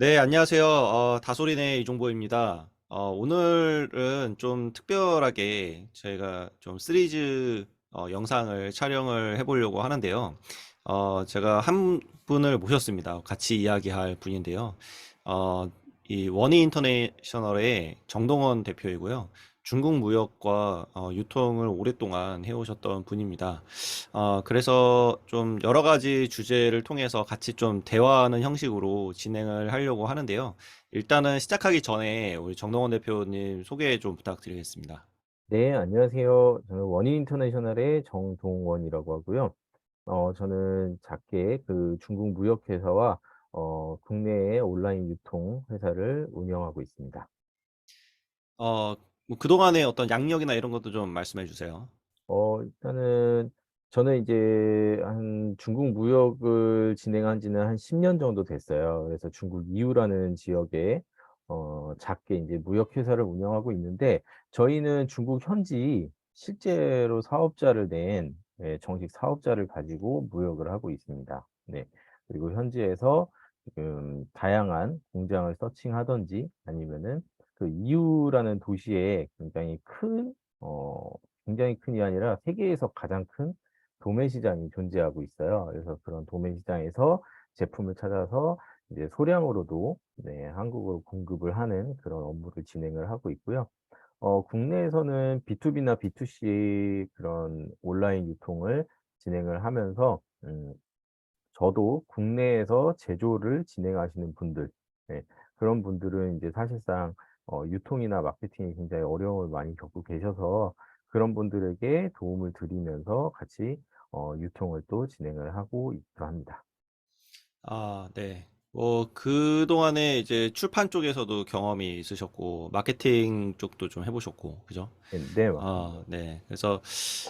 네, 안녕하세요. 다솔이네 이종보입니다. 오늘은 좀 특별하게 저희가 좀 시리즈 영상을 촬영을 해보려고 하는데요. 제가 한 분을 모셨습니다. 같이 이야기할 분인데요. 어, 이 원희 인터내셔널의 정동원 대표이고요. 중국 무역과 유통을 오랫동안 해오셨던 분입니다. 그래서 좀 여러 가지 주제를 통해서 같이 좀 대화하는 형식으로 진행을 하려고 하는데요. 일단은 시작하기 전에 우리 정동원 대표님 소개 좀 부탁드리겠습니다. 네, 안녕하세요. 저는 원희 인터내셔널의 정동원이라고 하고요. 저는 작게 그 중국 무역회사와 국내의 온라인 유통 회사를 운영하고 있습니다. 어, 뭐 그동안의 어떤 양력이나 이런 것도 좀 말씀해 주세요. 일단은 저는 이제 한 중국 무역을 진행한 지는 한 10년 정도 됐어요. 그래서 중국 이후라는 지역에 작게 이제 무역 회사를 운영하고 있는데, 저희는 중국 현지 실제로 사업자를 낸, 예, 정식 사업자를 가지고 무역을 하고 있습니다. 네. 그리고 현지에서 지금 다양한 공장을 서칭하든지, 아니면은 그 이유라는 도시에 어 굉장히 큰이 아니라 세계에서 가장 큰 도매 시장이 존재하고 있어요. 그래서 그런 도매 시장에서 제품을 찾아서 이제 소량으로도, 네, 한국으로 공급을 하는 그런 업무를 진행을 하고 있고요. 국내에서는 B2B나 B2C 그런 온라인 유통을 진행을 하면서, 저도 국내에서 제조를 진행하시는 분들, 네, 그런 분들은 이제 사실상 유통이나 마케팅이 굉장히 어려움을 많이 겪고 계셔서, 그런 분들에게 도움을 드리면서 같이 유통을 또 진행을 하고 있기도 합니다. 아, 네. 그동안에 이제 출판 쪽에서도 경험이 있으셨고, 마케팅 쪽도 좀 해보셨고, 그죠? 네, 네, 맞습니다. 네. 그래서,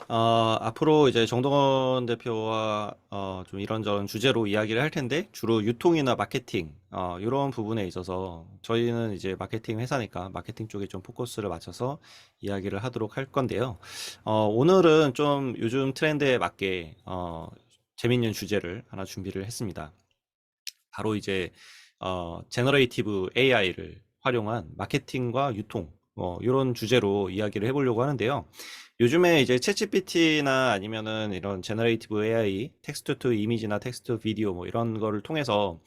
앞으로 이제 정동원 대표와, 좀 이런저런 주제로 이야기를 할 텐데, 주로 유통이나 마케팅, 이런 부분에 있어서, 저희는 이제 마케팅 회사니까, 마케팅 쪽에 좀 포커스를 맞춰서 이야기를 하도록 할 건데요. 오늘은 좀 요즘 트렌드에 맞게, 재밌는 주제를 하나 준비를 했습니다. 바로 이제 제너레이티브 AI를 활용한 마케팅과 유통 이런 주제로 이야기를 해보려고 하는데요. 요즘에 이제 챗GPT나 아니면은 이런 제너레이티브 AI, 텍스트 투 이미지나 텍스트 투 비디오 뭐 이런 거를 통해서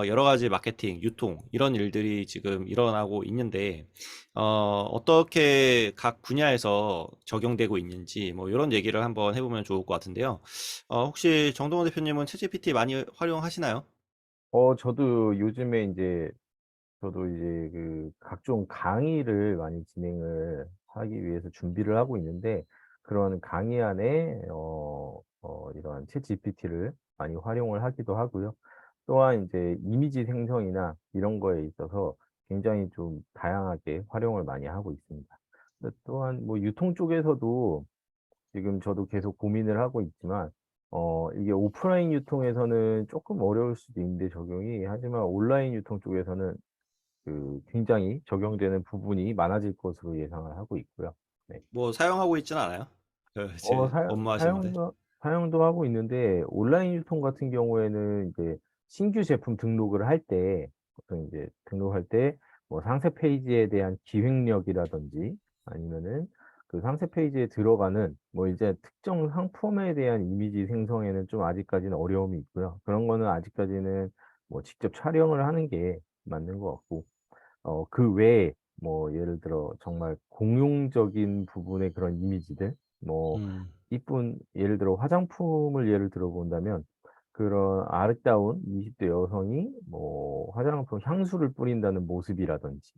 여러 가지 마케팅, 유통 이런 일들이 지금 일어나고 있는데 어떻게 각 분야에서 적용되고 있는지 뭐 이런 얘기를 한번 해보면 좋을 것 같은데요. 혹시 정동원 대표님은 챗GPT 많이 활용하시나요? 저도 요즘에 이제 저도 이제 그 각종 강의를 많이 진행을 하기 위해서 준비를 하고 있는데, 그런 강의 안에 이러한 챗GPT를 많이 활용을 하기도 하고요. 또한 이제 이미지 생성이나 이런 거에 있어서 굉장히 좀 다양하게 활용을 많이 하고 있습니다. 근데 또한 뭐 유통 쪽에서도 지금 저도 계속 고민을 하고 있지만, 이게 오프라인 유통에서는 쪼끔 어려울 수도 있는데 적용이, 하지만 온라인 유통 쪽에서는 굉장히 적용되는 부분이 많아질 것으로 예상을 하고 있고요. 네. 뭐 사용하고 있지는 않아요? 제 업무하시는데. 사용도 하고 있는데, 온라인 유통 같은 경우에는 이제 신규 제품 등록을 할 때, 보통 이제 등록할 때 뭐 상세 페이지에 대한 기획력이라든지, 아니면은 그 상세 페이지에 들어가는 뭐 이제 특정 상품에 대한 이미지 생성에는 좀 아직까지는 어려움이 있고요. 그런 거는 아직까지는 뭐 직접 촬영을 하는 게 맞는 것 같고, 그 외에 뭐 예를 들어 정말 공용적인 부분의 그런 이미지들, 뭐 음, 이쁜, 예를 들어 화장품을 예를 들어 본다면, 그런 아름다운 20대 여성이 뭐 화장품 향수를 뿌린다는 모습이라든지,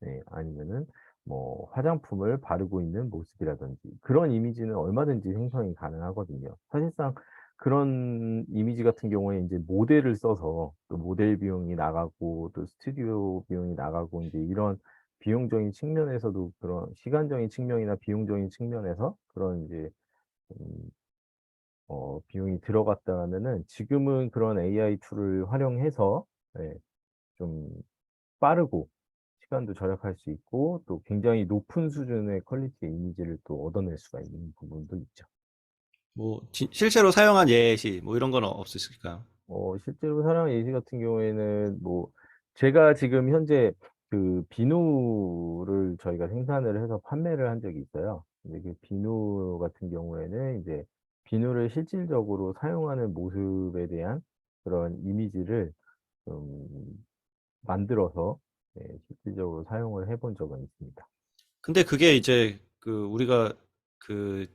네, 아니면은 뭐 화장품을 바르고 있는 모습이라든지, 그런 이미지는 얼마든지 생성이 가능하거든요. 사실상 그런 이미지 같은 경우에 인제 모델을 써서 또 모델 비용이 나가고 또 스튜디오 비용이 나가고, 인제 이런 비용적인 측면에서도, 그런 시간적인 측면이나 비용적인 측면에서 그런 인제 음 비용이 들어갔다면은, 지금은 그런 AI 툴을 활용해서, 예, 좀 빠르고 시간도 절약할 수 있고, 또 굉장히 높은 수준의 퀄리티의 이미지를 또 얻어낼 수가 있는 부분도 있죠. 실제로 사용한 예시 뭐 이런 건 없으실까요? 실제로 사랑 예시 같은 경우에는 뭐 제가 지금 현재 그 비누를 저희가 생산을 해서 판매를 한 적이 있어요. 근데 그 비누 같은 경우에는 이제 비누를 실질적으로 사용하는 모습에 대한 그런 이미지를 좀 만들어서 실질적으로 사용을 해본 적은 있습니다. 근데 그게 이제 그 우리가 그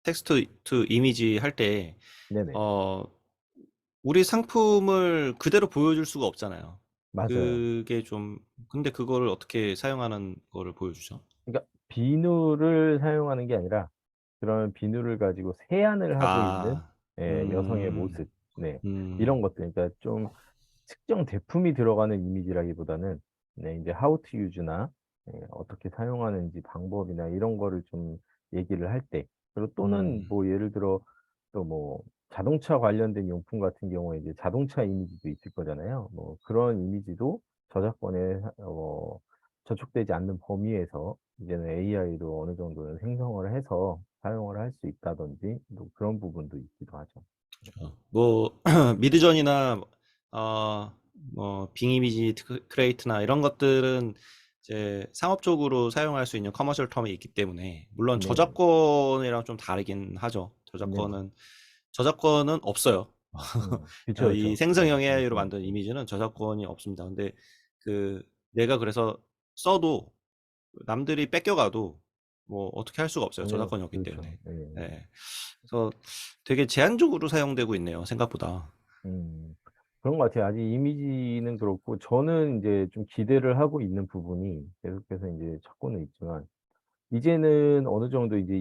텍스트 투 이미지 할 때, 네네. 어, 우리 상품을 그대로 보여줄 수가 없잖아요. 맞아요. 그게 좀, 근데 그거를 어떻게 사용하는 거를 보여주죠? 그러니까 비누를 사용하는 게 아니라 그런 비누를 가지고 세안을 하고 있는 아, 여성의 모습. 네. 이런 음, 것들. 그러니까 좀 특정 제품이 들어가는 이미지라기보다는 네, 이제 how to use나 어떻게 사용하는지 방법이나 이런 거를 좀 얘기를 할 때, 그리고 또는 음, 뭐 예를 들어 또 뭐 자동차 관련된 용품 같은 경우에 이제 자동차 이미지도 있을 거잖아요. 뭐 그런 이미지도 저작권에 저촉되지 않는 범위에서 이제는 AI로 어느 정도는 생성을 해서 사용을 할 수 있다든지 또 그런 부분도 있기도 하죠. 뭐, 미드전이나, 뭐, 빙 이미지 크레이트나 이런 것들은 이제 상업적으로 사용할 수 있는 커머셜 텀이 있기 때문에, 물론 네네. 저작권이랑 좀 다르긴 하죠. 네네. 저작권은 없어요. 그쵸, 이 그쵸. 네, 생성형 AI로 말씀해 만든 주세요. 이미지는 저작권이 없습니다. 근데 그 내가 그래서 써도 남들이 뺏겨가도 뭐 어떻게 할 수가 없어요. 당연히 저작권이 없기 그렇죠. 때문에. 예. 예. 그래서 되게 제한적으로 사용되고 있네요. 생각보다. 음. 그런 것 같아요. 아직 이미지는 그렇고 저는 이제 좀 기대를 하고 있는 부분이 계속해서 이제 찾고는 있지만 이제는 어느 정도 이제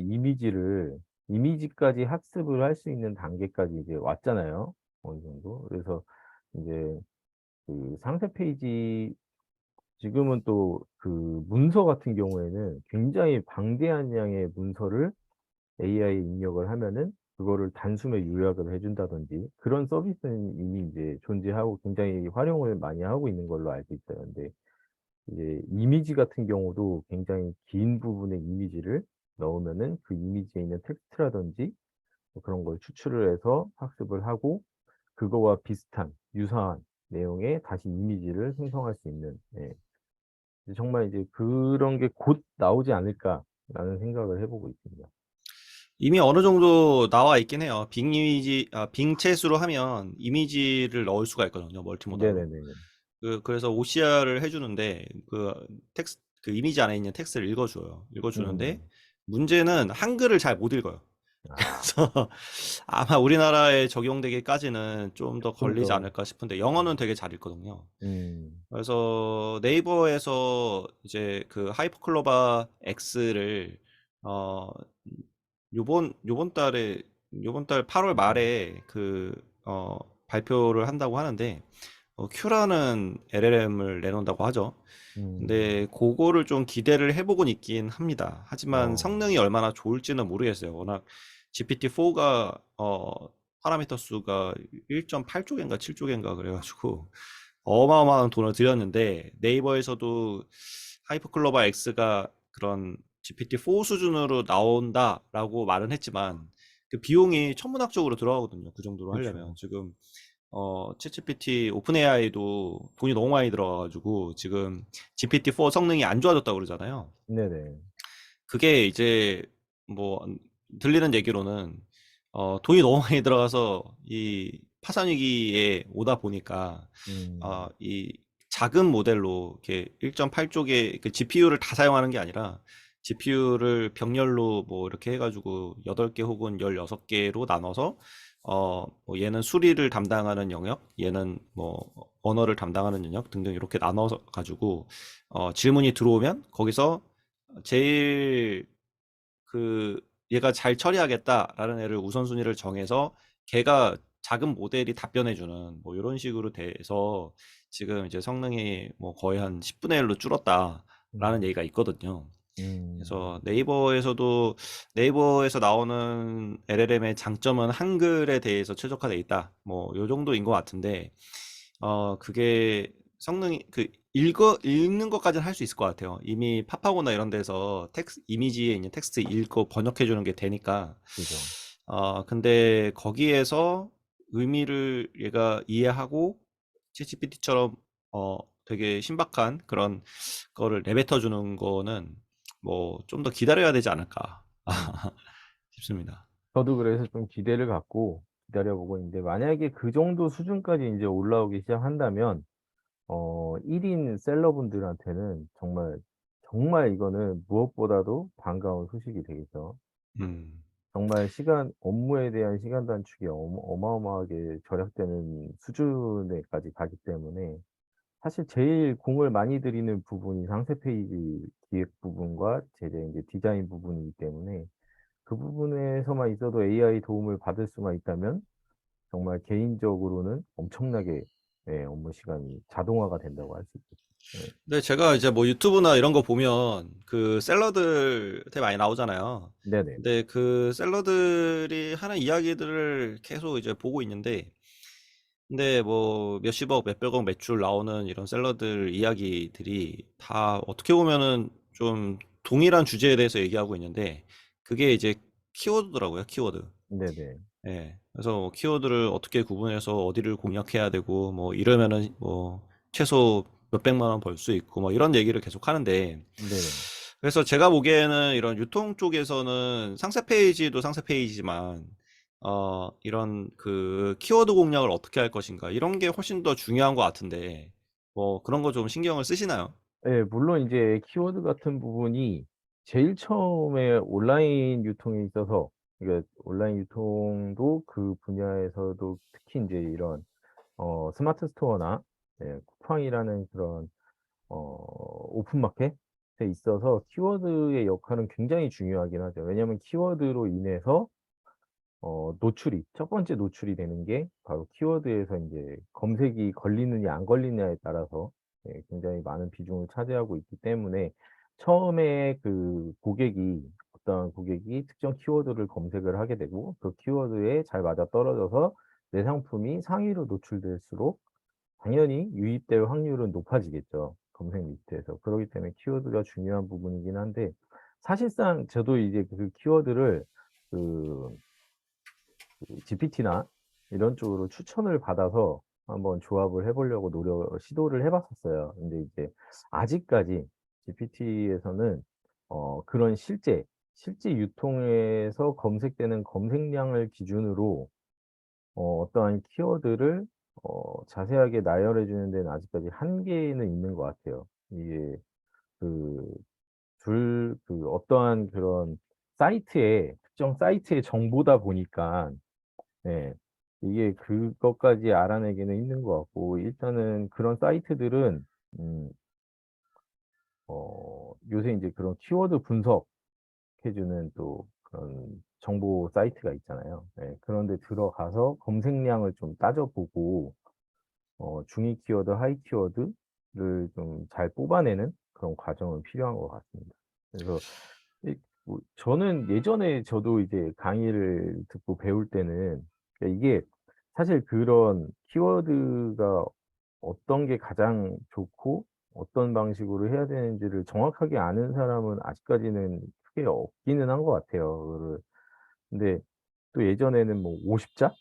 이미지까지 학습을 할 수 있는 단계까지 이제 왔잖아요, 어느 정도. 그래서 이제 그 상세 페이지 지금은 또 그 문서 같은 경우에는 굉장히 방대한 양의 문서를 AI에 입력을 하면은 그거를 단숨에 요약을 해 준다든지 그런 서비스는 이미 이제 존재하고 굉장히 활용을 많이 하고 있는 걸로 알고 있어요. 근데 이제 이미지 같은 경우도 굉장히 긴 부분의 이미지를 넣으면은 그 이미지에 있는 텍스트라든지 뭐 그런 걸 추출을 해서 학습을 하고 그거와 비슷한 유사한 내용의 다시 이미지를 생성할 수 있는 이제 정말 이제 '그런 게 곧 나오지 않을까.'라는 생각을 해 보고 있습니다. 이미 어느 정도 나와 있긴 해요. 빙 챗으로 하면 이미지를 넣을 수가 있거든요. 멀티모달로. 네네네. 그래서 OCR을 해주는데 그 이미지 안에 있는 텍스트를 읽어줘요. 읽어주는데 음. 문제는 한글을 잘 못 읽어요. 아. 그래서 아마 우리나라에 적용되기까지는 좀 더 좀 걸리지 더 않을까 싶은데 영어는 음. 되게 잘 읽거든요. 음. 그래서 네이버에서 이제 그 하이퍼클로바 X를 어 요번 달 8월 음. 말에 발표를 한다고 하는데 Q라는 LLM을 내놓는다고 하죠. 음. 근데 그거를 좀 기대를 해보곤 있긴 합니다. 하지만 어. 성능이 얼마나 좋을지는 모르겠어요. 워낙 GPT-4가 파라미터 수가 1.8쪽인가 7쪽인가 그래가지고 어마어마한 돈을 들였는데 네이버에서도 하이퍼클로바 X가 그런 GPT-4 수준으로 나온다라고 말은 했지만 그 비용이 천문학적으로 들어가거든요. 그 정도로 하려면 그쵸. 지금 챗GPT 오픈 AI도 돈이 너무 많이 들어가가지고 지금 GPT-4 성능이 안 좋아졌다고 그러잖아요. 네네. 그게 이제 뭐 들리는 얘기로는 돈이 너무 많이 들어가서 이 파산 위기에 오다 보니까 음. 이 작은 모델로 이렇게 1.8쪽의 그 GPU를 다 사용하는 게 아니라 GPU를 병렬로 뭐 이렇게 해가지고 8개 혹은 16개로 나눠서 뭐 얘는 수리를 담당하는 영역, 얘는 뭐 언어를 담당하는 영역 등등 이렇게 나눠서 가지고 질문이 들어오면 거기서 제일 그 얘가 잘 처리하겠다라는 애를 우선순위를 정해서 걔가 작은 모델이 답변해주는 뭐 이런 식으로 돼서 지금 이제 성능이 뭐 거의 한 10분의 1로 줄었다라는 음. 얘기가 있거든요. 그래서 음. 네이버에서 나오는 LLM의 장점은 한글에 대해서 최적화돼 있다. 뭐 요 정도인 것 같은데 그게 성능이 읽는 것까지는 할 수 있을 것 같아요. 이미 팝하고나 이런 데서 이미지에 있는 텍스트 읽고 번역해 주는 게 되니까. 그죠. 근데 거기에서 의미를 얘가 이해하고 챗GPT처럼 되게 신박한 그런 거를 내뱉어 주는 거는 뭐 좀 더 기다려야 되지 않을까 음. 싶습니다. 저도 그래서 좀 기대를 갖고 기다려 보고 있는데, 만약에 그 정도 수준까지 인제 올라오기 시작한다면 1 인 셀러분들한테는 정말, 정말 이거는 무엇보다도 반가운 소식이 되겠죠. 음. 정말 시간 업무에 대한 시간 단축이 어마어마하게 절약되는 수준에까지 가기 때문에, 사실 제일 공을 많이 들이는 부분이 상세 페이지 기획 부분과 제제 인제 디자인 부분이기 때문에, 그 부분에서만 있어도 AI 도움을 받을 수만 있다면 정말 개인적으로는 엄청나게, 예, 업무 시간이 자동화가 된다고 할 수 있겠죠. 예. 근데 제가 이제 뭐 유튜브나 이런 거 보면 그 셀러들 되게 많이 나오잖아요. 네네. 근데 그 셀러들이 하는 이야기들을 계속 이제 보고 있는데, 근데 뭐 몇십억, 몇백억 매출 나오는 이런 샐러들 이야기들이 다 어떻게 보면은 좀 동일한 주제에 대해서 얘기하고 있는데, 그게 이제 키워드더라고요, 키워드. 네네. 예. 그래서 뭐 키워드를 어떻게 구분해서 어디를 공략해야 되고, 뭐 이러면은 뭐 최소 몇백만 원 벌 수 있고, 뭐 이런 얘기를 계속 하는데, 네네. 그래서 제가 보기에는 이런 유통 쪽에서는 상세 페이지도 상세 페이지지만, 이런 그 키워드 공략을 어떻게 할 것인가, 이런 게 훨씬 더 중요한 것 같은데, 뭐 그런 거 좀 신경을 쓰시나요? 예, 물론 인제 키워드 같은 부분이 제일 처음에 온라인 유통에 있어서, 그러니까 온라인 유통도 그 분야에서도 특히 인제 이런 스마트 스토어나, 예, 쿠팡이라는 그런 오픈 마켓에 있어서 키워드의 역할은 굉장히 중요하긴 하죠. 왜냐하면 키워드로 인해서 노출이, 첫 번째 노출이 되는 게 바로 키워드에서 인제 검색이 걸리느냐 안 걸리느냐에 따라서, 예, 굉장히 많은 비중을 차지하고 있기 때문에, 처음에 그 고객이, 어떤 고객이 특정 키워드를 검색을 하게 되고 그 키워드에 잘 맞아떨어져서 내 상품이 상위로 노출될수록 당연히 유입될 확률은 높아지겠죠, 검색 리스트에서. 그러기 때문에 키워드가 중요한 부분이긴 한데, 사실상 저도 이제 그 키워드를 그 GPT나 이런 쪽으로 추천을 받아서 한번 조합을 해 보려고 시도를 해 봤었어요. 근데 이제 아직까지 GPT에서는 그런 실제 유통에서 검색되는 검색량을 기준으로 어떠한 키워드를 자세하게 나열해 주는 데는 아직까지 한계는 있는 것 같아요. 이게 그 어떠한 그런 사이트의 특정 사이트의 정보다 보니까, 예, 이게 그것까지 알아내기는 힘든 것 같고, 일단은 그런 사이트들은 음 요새 인제 그런 키워드 분석해 주는 또 그런 정보 사이트가 있잖아요. 예. 그런 데 들어가서 검색량을 좀 따져 보고 중위 키워드, 하위 키워드를 좀 잘 뽑아내는 그런 과정은 필요한 것 같습니다. 그래서 저는 예전에 저도 이제 강의를 듣고 배울 때는, 그러니까 이게 사실 그런 키워드가 어떤 게 가장 좋고 어떤 방식으로 해야 되는지를 정확하게 아는 사람은 아직까지는 크게 없기는 한 것 같아요. 그거를. 근데 또 예전에는 뭐 50자?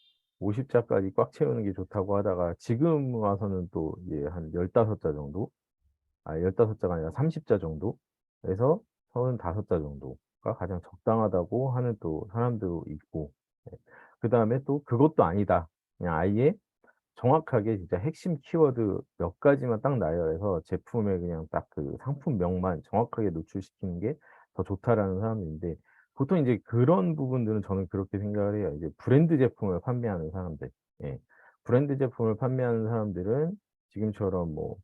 50자까지 꽉 채우는 게 좋다고 하다가, 지금 와서는 또 이제 한 15자 정도? 15자가 아니라 30자 정도에서 35자 정도가 가장 적당하다고 하는 또 사람도 있고, 예. 그다음에 또 그것도 아니다, 그냥 아예 정확하게 진짜 핵심 키워드 몇 가지만 딱 나열해서 제품의 그냥 딱 그 상품명만 정확하게 노출시키는 게 더 좋다라는 사람도 있는데, 보통 인제 그런 부분들은 저는 그렇게 생각을 해요. 이제 브랜드 제품을 판매하는 사람들. 예. 브랜드 제품을 판매하는 사람들은 지금처럼 뭐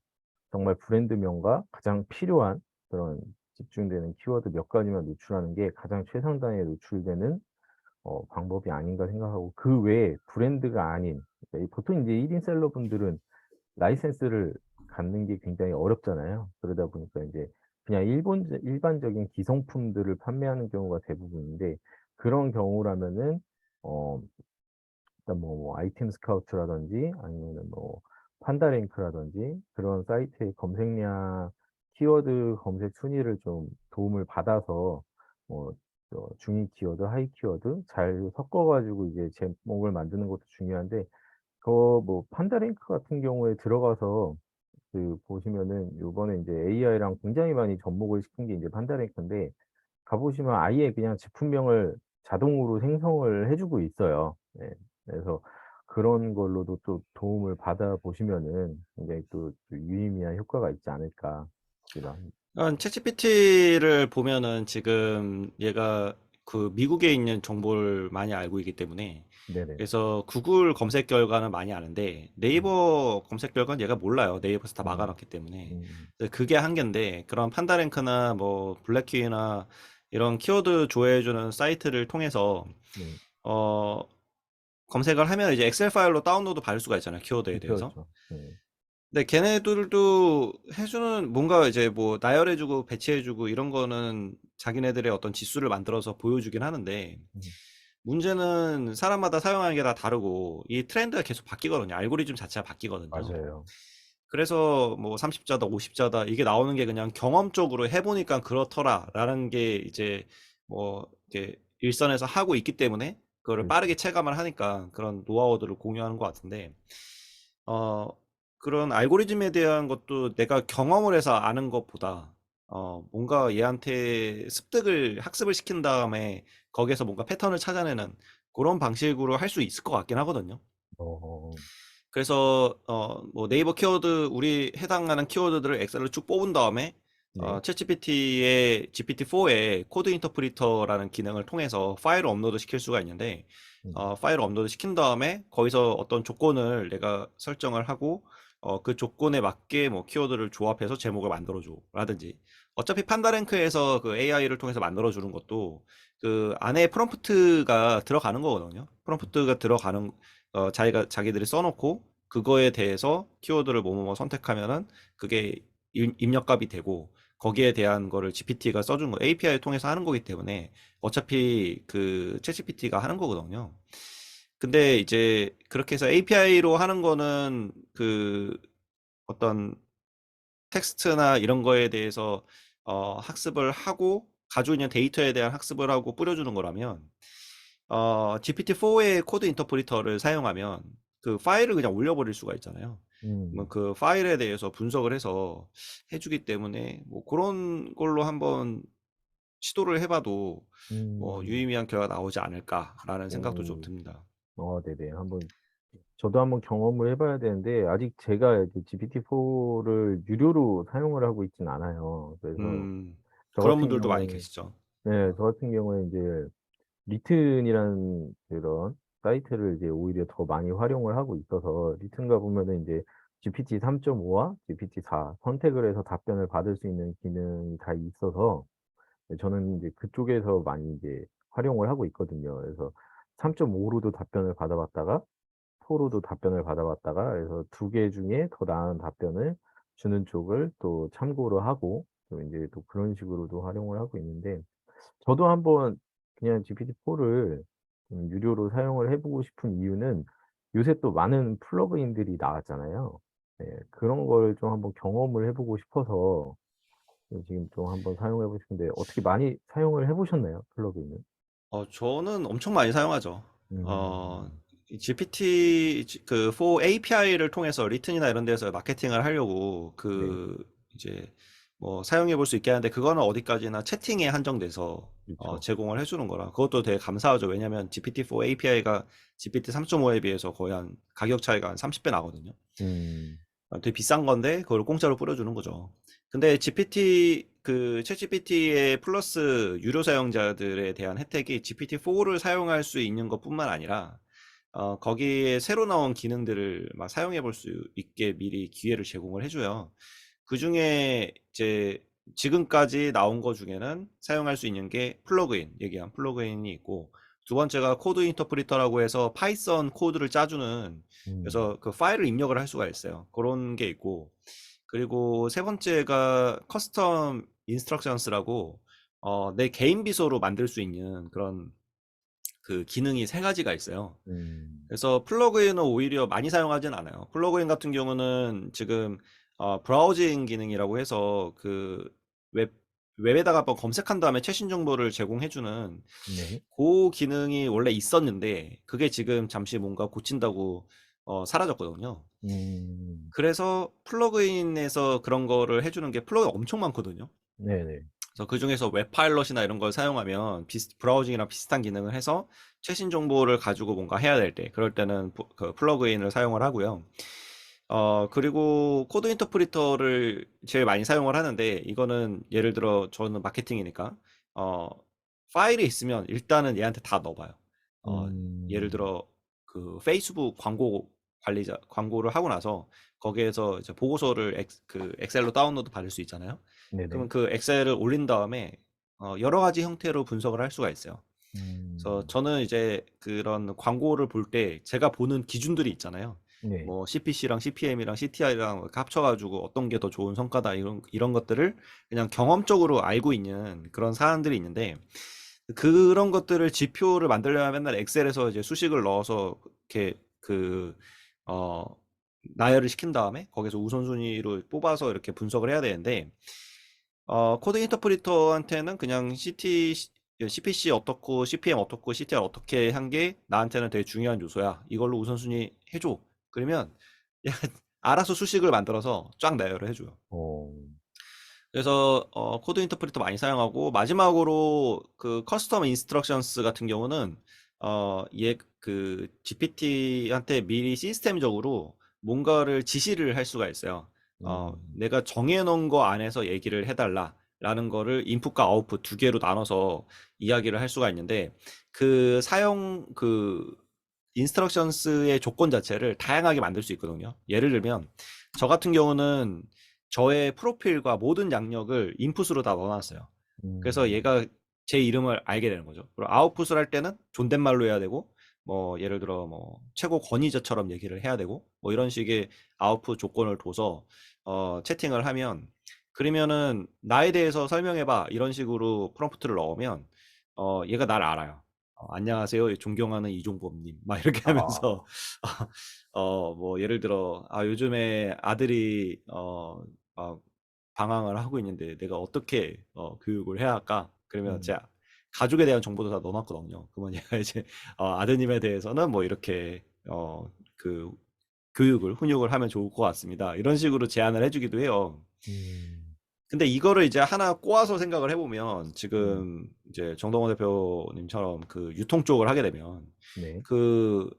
정말 브랜드명과 가장 필요한 그런 집중되는 키워드 몇 가지만 노출하는 게 가장 최상단에 노출되는 방법이 아닌가 생각하고, 그 외에 브랜드가 아닌, 그러니까 이 보통 인제 1인 셀러분들은 라이센스를 갖는 게 굉장히 어렵잖아요. 그러다 보니까 인제 그냥 일반적인 기성품들을 판매하는 경우가 대부분인데, 그런 경우라면은 어 일단 뭐 아이템 스카우트라든지 아니면은 뭐 판다랭크라든지 그런 사이트의 검색량, 키워드 검색 순위를 좀 도움을 받아서 뭐 중위 키워드, 하위 키워드 잘 섞어 가지고 이제 제목을 만드는 것도 중요한데, 뭐 판다랭크 같은 경우에 들어가서 보시면은 요번에 인제 AI랑 굉장히 많이 접목을 시킨 게 인제 판다랭크인데 가 보시면 아예 그냥 제품명을 자동으로 생성을 해 주고 있어요. 네. 그래서 그런 걸로도 또 도움을 받아 보시면은 굉장히 또 유의미한 효과가 있지 않을까 싶기도 합니다. 챗GPT를 보면은 지금 얘가 그 미국에 있는 정보를 많이 알고 있기 때문에 네네. 그래서 구글 검색 결과는 많이 아는데 음. 네이버 검색 결과는 얘가 몰라요. 네이버에서 다 음. 막아놨기 때문에. 음. 그래서 그게 한계인데 그런 판다랭크나 뭐 블랙키나 이런 키워드 조회해주는 사이트를 통해서 네. 어 검색을 하면 이제 엑셀 파일로 다운로드 받을 수가 있잖아요. 키워드에 그쵸, 대해서. 그쵸. 네. 근데 걔네들도 해주는 뭔가 이제 뭐 나열해주고 배치해주고 이런 거는 자기네들의 어떤 지수를 만들어서 보여주긴 하는데 음. 문제는 사람마다 사용하는 게 다 다르고 이 트렌드가 계속 바뀌거든요. 알고리즘 자체가 바뀌거든요. 맞아요. 그래서 뭐 30자다, 50자다 이게 나오는 게 그냥 경험적으로 해보니까 그렇더라라는 게 이제 뭐 이렇게 일선에서 하고 있기 때문에 그거를 그렇죠. 빠르게 체감을 하니까 그런 노하우들을 공유하는 것 같은데 어 그런 알고리즘에 대한 것도 내가 경험을 해서 아는 것보다 뭔가 얘한테 습득을 학습을 시킨 다음에 거기에서 뭔가 패턴을 찾아내는 그런 방식으로 할 수 있을 것 같긴 하거든요. 어. 그래서 뭐 네이버 키워드 우리 해당하는 키워드들을 엑셀로 쭉 뽑은 다음에 네. 챗GPT의 GPT-4에 코드 인터프리터라는 기능을 통해서 파일을 업로드 시킬 수가 있는데 음. 파일을 업로드 시킨 다음에 거기서 어떤 조건을 내가 설정을 하고 그 조건에 맞게 뭐 키워드를 조합해서 제목을 만들어줘 라든지 어차피 판다랭크에서 그 AI를 통해서 만들어주는 것도 그 안에 프롬프트가 들어가는 거거든요. 프롬프트가 들어가는 자기들이 써놓고 그거에 대해서 키워드를 뭐뭐 선택하면은 그게 입력값이 되고 거기에 대한 거를 GPT가 써준 거 API를 통해서 하는 거기 때문에 어차피 그 챗GPT가 하는 거거든요. 근데 이제 그렇게 해서 API로 하는 거는 그 어떤 텍스트나 이런 거에 대해서 학습을 하고 가지고 있는 데이터에 대한 학습을 하고 뿌려주는 거라면 GPT-4의 코드 인터프리터를 사용하면 그 파일을 그냥 올려버릴 수가 있잖아요. 뭐 음. 그 파일에 대해서 분석을 해서 해주기 때문에 뭐 그런 걸로 한번 시도를 해봐도 뭐 음. 유의미한 결과가 나오지 않을까라는 생각도 좀 오. 듭니다. 네네. 저도 한번 경험을 해 봐야 되는데 아직 제가 이제 GPT-4를 유료로 사용을 하고 있진 않아요. 그래서 음, 저 그런 같은 분들도 많이 경우에 계시죠. 네, 저 같은 경우에 인제 리튼이라는 그런 사이트를 이제 오히려 더 많이 활용을 하고 있어서 리튼 가 보면은 인제 GPT 3.5와 GPT 4 선택을 해서 답변을 받을 수 있는 기능이 다 있어서 네, 저는 이제 그쪽에서 많이 이제 활용을 하고 있거든요. 그래서 3.5 로도 답변을 받아봤다가 4 로도 답변을 받아봤다가 그래서 두 개 중에 더 나은 답변을 주는 쪽을 또 참고로 하고 또 인제 또 그런 식으로도 활용을 하고 있는데 저도 한번 그냥 GPT-4를 좀 유료로 사용을 해 보고 싶은 이유는 요새 또 많은 플러그인들이 나왔잖아요. 네. 그런 걸 좀 한번 경험을 해 보고 싶어서 지금 좀 한번 사용해 보고 싶은데 어떻게 많이 사용을 해 보셨나요? 플러그인을? 저는 엄청 많이 사용하죠. 어, 음. 이 GPT 그 4 API를 통해서 리튼이나 이런 데서 마케팅을 하려고 네. 그 이제 뭐 사용해 볼 수 있게 하는데 그거는 어디까지나 채팅에 한정돼서 그쵸. 제공을 해주는 거라 그것도 되게 감사하죠. 왜냐면 GPT-4 API가 GPT 3.5에 비해서 거의 한 가격 차이가 한 30배 나거든요. 음. 되게 비싼 건데 그걸 공짜로 뿌려주는 거죠. 근데 GPT 그 챗GPT의 플러스 유료 사용자들에 대한 혜택이 GPT-4를 사용할 수 있는 것뿐만 아니라 거기에 새로 나온 기능들을 막 사용해 볼 수 있게 미리 기회를 제공을 해줘요. 그 중에 이제 지금까지 나온 것 중에는 사용할 수 있는 게 플러그인, 얘기한 플러그인이 있고, 두 번째가 코드 인터프리터라고 해서 파이썬 코드를 짜주는, 음. 그래서 그 파일을 입력을 할 수가 있어요. 그런 게 있고, 그리고 세 번째가 커스텀 인스트럭션스라고, 내 개인 비서로 만들 수 있는 그런 그 기능이 세 가지가 있어요. 음. 그래서 플러그인은 오히려 많이 사용하진 않아요. 플러그인 같은 경우는 지금 브라우징 기능이라고 해서 그 웹, 웹에다가 한번 검색한 다음에 최신 정보를 제공해주는 네. 그 기능이 원래 있었는데 그게 지금 잠시 뭔가 고친다고 사라졌거든요. 음. 그래서 플러그인에서 그런 거를 해주는 게 플러그인 엄청 많거든요. 네네. 그래서 그중에서 웹파일럿이나 이런 걸 사용하면 브라우징이랑 비슷한 기능을 해서 최신 정보를 가지고 뭔가 해야 될 때, 그럴 때는 그 플러그인을 사용을 하고요. 그리고 코드 인터프리터를 제일 많이 사용을 하는데, 이거는 예를 들어 저는 마케팅이니까, 어, 파일이 있으면 일단은 얘한테 다 넣어봐요. 예를 음. 들어 그 페이스북 광고 관리자 광고를 하고 나서 거기에서 이제 보고서를 그 엑셀로 다운로드 받을 수 있잖아요. 네네. 그러면 그 엑셀을 올린 다음에 여러 가지 형태로 분석을 할 수가 있어요. 그래서 음. 저는 이제 그런 광고를 볼 때 제가 보는 기준들이 있잖아요. 네. 뭐 CPC랑 CPM이랑 CTI랑 합쳐가지고 어떤 게 더 좋은 성과다, 이런 것들을 그냥 경험적으로 알고 있는 그런 사안들이 있는데, 그런 것들을 지표를 만들려면 맨날 엑셀에서 이제 수식을 넣어서 이렇게 어, 나열을 시킨 다음에 거기서 우선순위로 뽑아서 이렇게 분석을 해야 되는데, 코드 인터프리터한테는 그냥 CPC 어떻고 CPM 어떻고 CTR 어떻게 한 게 나한테는 되게 중요한 요소야. 이걸로 우선순위 해줘. 그러면 알아서 수식을 만들어서 쫙 나열을 해줘요. 어. 그래서 코드 인터프리터 많이 사용하고, 마지막으로 그 커스텀 인스트럭션스 같은 경우는 얘 그 GPT한테 미리 시스템적으로 뭔가를 지시를 할 수가 있어요. 음. 내가 정해놓은 거 안에서 얘기를 해달라라는 거를 인풋과 아웃풋 두 개로 나눠서 이야기를 할 수가 있는데, 그 인스트럭션스의 조건 자체를 다양하게 만들 수 있거든요. 예를 들면 저 같은 경우는 저의 프로필과 모든 양력을 인풋으로 다 넣어놨어요. 그래서 음. 얘가 제 이름을 알게 되는 거죠. 그리고 아웃풋을 할 때는 존댓말로 해야 되고, 뭐 예를 들어 뭐 최고 권위자처럼 얘기를 해야 되고, 뭐 이런 식의 아웃풋 조건을 둬서 채팅을 하면, 그러면은 나에 대해서 설명해봐 이런 식으로 프롬프트를 넣으면 얘가 날 알아요. 안녕하세요, 존경하는 이종범님, 막 이렇게 하면서 아. 뭐 예를 들어 요즘에 아들이 방황을 하고 있는데 내가 어떻게 교육을 해야 할까? 그러면 음. 제가 가족에 대한 정보도 다 넣어놨거든요. 그러면 얘가 이제 아드님에 대해서는 뭐 이렇게 그 교육을 훈육을 하면 좋을 것 같습니다, 이런 식으로 제안을 해주기도 해요. 음. 근데 이거를 이제 하나 꼬아서 생각을 해보면, 음. 지금 이제 정동원 대표님처럼 그 유통 쪽을 하게 되면, 네.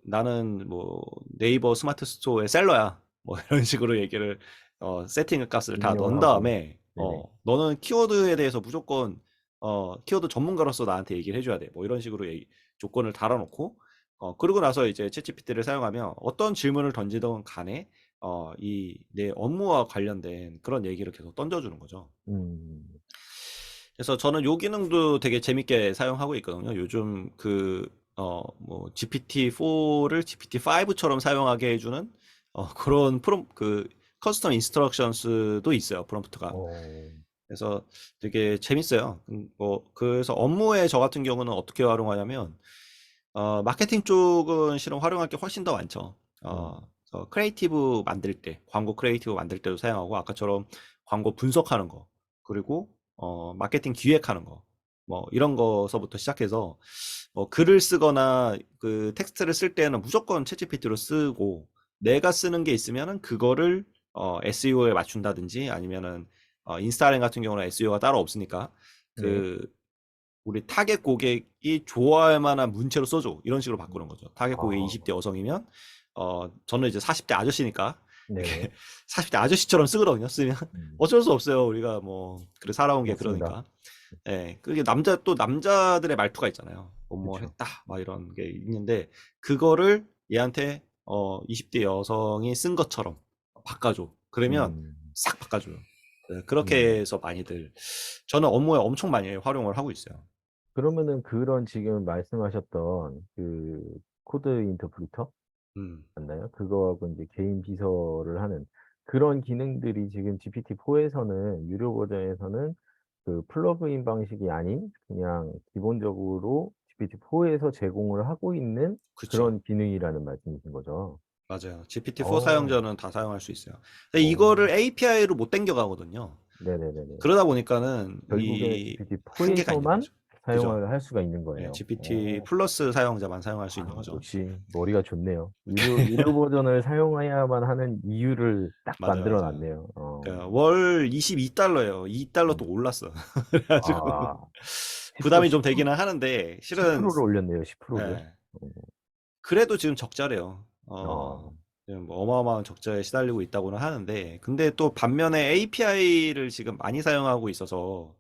나는 뭐 네이버 스마트 스토어의 셀러야, 뭐 이런 식으로 얘기를 세팅 값을 다 입력을 넣은 하고. 다음에 네네. 너는 키워드에 대해서 무조건 키워드 전문가로서 나한테 얘기를 해줘야 돼, 뭐 이런 식으로 조건을 달아놓고, 그러고 나서 이제 챗GPT를 사용하면 어떤 질문을 던지던 간에 이 내 업무와 관련된 그런 얘기를 계속 던져주는 거죠. 음. 그래서 저는 요 기능도 되게 재밌게 사용하고 있거든요. 요즘 뭐 GPT-4를 GPT-5처럼 사용하게 해주는 그런 커스텀 인스트럭션스도 있어요, 프롬프트가. 어. 그래서 되게 재밌어요. 그래서 업무에 저 같은 경우는 어떻게 활용하냐면, 마케팅 쪽은 실은 활용할 게 훨씬 더 많죠. 음. 그래서 크리에이티브 만들 때, 광고 크리에이티브 만들 때도 사용하고, 아까처럼 광고 분석하는 거, 그리고 마케팅 기획하는 거, 뭐 이런 거서부터 시작해서 글을 쓰거나 그 텍스트를 쓸 때는 무조건 챗GPT로 쓰고, 내가 쓰는 게 있으면은 그거를 SEO에 맞춘다든지, 아니면은 인스타그램 같은 경우는 SEO가 따로 없으니까 네. 그 우리 타겟 고객이 좋아할 만한 문체로 써줘, 이런 식으로 음. 바꾸는 거죠. 타겟 고객이 아. 20대 여성이면 저는 이제 40대 아저씨니까 네네. 이렇게 40대 아저씨처럼 쓰거든요. 쓰면 음. 어쩔 수 없어요. 우리가 뭐 그래 살아온 게 맞습니다. 그러니까. 예, 그게 또 남자들의 말투가 있잖아요. 뭐뭐 그쵸. 했다, 막 이런 게 있는데, 그거를 얘한테 20대 여성이 쓴 것처럼 바꿔줘. 그러면 음. 싹 바꿔줘요. 네, 그렇게 음. 해서 많이들, 저는 업무에 엄청 많이 활용을 하고 있어요. 그러면은 그런 지금 말씀하셨던 그 코드 인터프리터 음, 맞나요? 그거하고 인제 개인 비서를 하는 그런 기능들이 지금 GPT-4에서는 유료 버전에서는 그 플러그인 방식이 아닌 그냥 기본적으로 GPT-4에서 제공을 하고 있는 그쵸. 그런 기능이라는 말씀이신 거죠? 맞아요. GPT-4 어. 사용자는 다 사용할 수 있어요. 근데 어. 이거를 API로 못 당겨가거든요. 네네네네. 그러다 보니까는 결국에는 이 한계가 있는 GPT-4에서만 거죠. 그죠? 사용을 할 수가 있는 예, 거예요. GPT 플러스 사용자만 사용할 수 있는 아 거죠. 역시 머리가 좋네요. 유료 버전을 사용해야만 하는 이유를 딱 맞아요, 만들어 맞아요. 놨네요. 그러니까 월 $22예요. $2 또 음. 올랐어. 그래가지고 아 10% 부담이 좀 10% 되기는 하는데 10% 실은 를 올렸네요. 10%를. 예, 어. 그래도 지금 적자래요. 어. 지금 뭐 어마어마한 적자에 시달리고 있다고는 하는데, 근데 또 반면에 API를 지금 많이 사용하고 있어서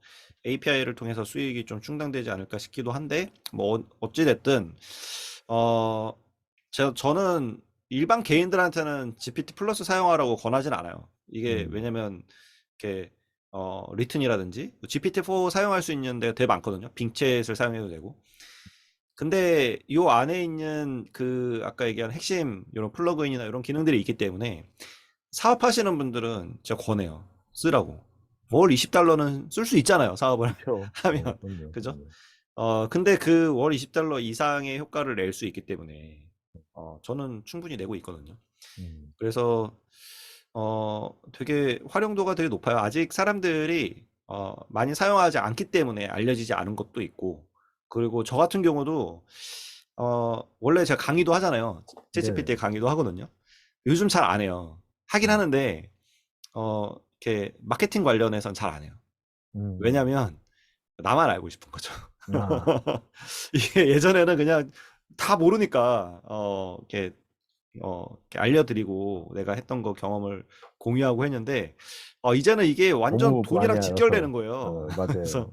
API를 통해서 수익이 좀 충당되지 않을까 싶기도 한데, 뭐 어찌 됐든 어 저는 일반 개인들한테는 GPT 플러스 사용하라고 권하진 않아요. 이게 음. 왜냐면 이렇게 리튼이라든지 GPT-4 사용할 수 있는 데가 되게 많거든요. 빙챗을 사용해도 되고. 근데 요 안에 있는 그 아까 얘기한 핵심 이런 플러그인이나 이런 기능들이 있기 때문에 사업하시는 분들은 제가 권해요. 쓰라고. 월 $20는 쓸 수 있잖아요. 사업을 그쵸. 하면. 그럼요, 그죠? 그럼요. 근데 그 월 $20 이상의 효과를 낼 수 있기 때문에 저는 충분히 내고 있거든요. 음. 그래서 되게 활용도가 되게 높아요. 아직 사람들이 많이 사용하지 않기 때문에 알려지지 않은 것도 있고, 그리고 저 같은 경우도 원래 제가 강의도 하잖아요. 네네. 챗GPT 강의도 하거든요. 요즘 잘 안 해요. 하긴 음. 하는데 이렇게 마케팅 관련해서는 잘 안 해요. 음. 왜냐면 나만 알고 싶은 거죠. 아. 이게 예전에는 그냥 다 모르니까 이렇게 알려드리고 내가 했던 거 경험을 공유하고 했는데 이제는 이게 완전 너무 많이 돈이랑 알아서 직결되는 거예요. 그래서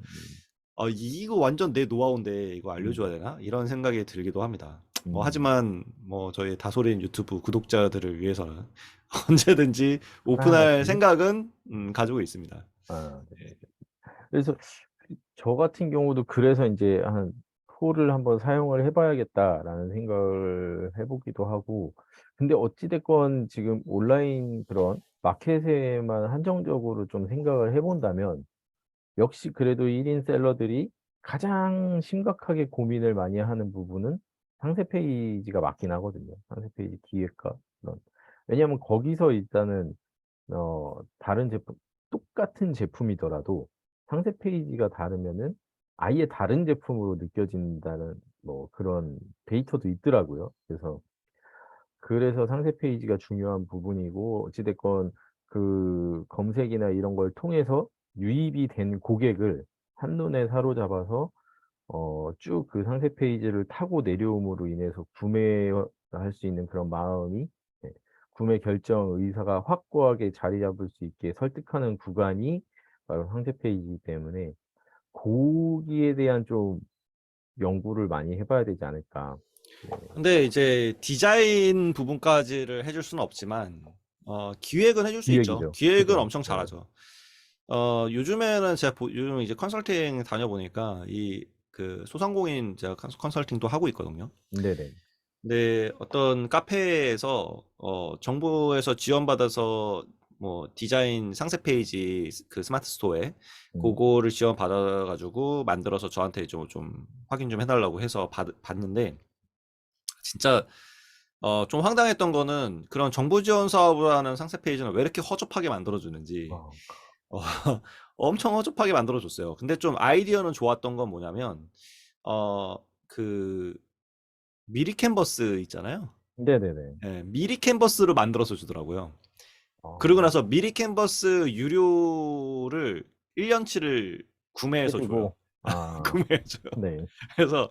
맞아요. 이거 완전 내 노하우인데 이거 음. 알려줘야 되나? 이런 생각이 들기도 합니다. 음. 하지만 뭐 저희 다솔인 유튜브 구독자들을 위해서는 언제든지 오픈할 하나하나씩 생각은 가지고 있습니다. 아 네. 예. 그래서 저 같은 경우도 그래서 인제 한 '폴을 한번 사용을 해 봐야겠다.'라는 생각을 해 보기도 하고 근데 어찌 됐건 지금 온라인 그런 마켓에만 한정적으로 좀 생각을 해 본다면 역시 그래도 1인 셀러들이 가장 심각하게 고민을 많이 하는 부분은 상세 페이지가 맞긴 하거든요. 상세 페이지 기획과 그런 왜냐하면 거기서 일단은 다른 제품 똑같은 제품이더라도 상세 페이지가 다르면은 아예 다른 제품으로 느껴진다는 뭐 그런 데이터도 있더라고요. 그래서 상세 페이지가 중요한 부분이고 어찌 됐건 그 검색이나 이런 걸 통해서 유입이 된 고객을 한눈에 사로잡아서 쭉 그 상세 페이지를 타고 내려옴으로 인해서 구매할 수 있는 그런 마음이 예 구매 결정 의사가 확고하게 자리 잡을 수 있게 설득하는 구간이 바로 상세 페이지이기 때문에 고기에 대한 좀 연구를 많이 해 봐야 되지 않을까. 네. 근데 이제 디자인 부분까지를 해줄 수는 없지만 기획은 해줄 수 있죠. 기획이죠. 기획은 그죠. 엄청 네. 잘하죠. 요즘에는 제가 요즘 이제 컨설팅 다녀보니까 이 그 소상공인 제가 컨설팅도 하고 있거든요. 네네. 근데 어떤 카페에서 정부에서 지원받아서 뭐 디자인 상세 페이지 그 스마트 스토어에 음. 그거를 지원받아 가지고 만들어서 저한테 좀 확인 좀 해달라고 해서 봤는데 진짜 좀 황당했던 거는 그런 정부 지원 사업을 하는 상세 페이지는 왜 이렇게 허접하게 만들어주는지 어. 어, 엄청 허접하게 만들어줬어요. 근데 좀 아이디어는 좋았던 건 뭐냐면 그 미리 캔버스 있잖아요. 네네네. 예, 미리 캔버스로 만들어서 주더라고요. 그러고 어. 나서 미리 캔버스 유료를 1년치를 해 구매해서 줘요. 주고 아 구매해줘요. 네. 그래서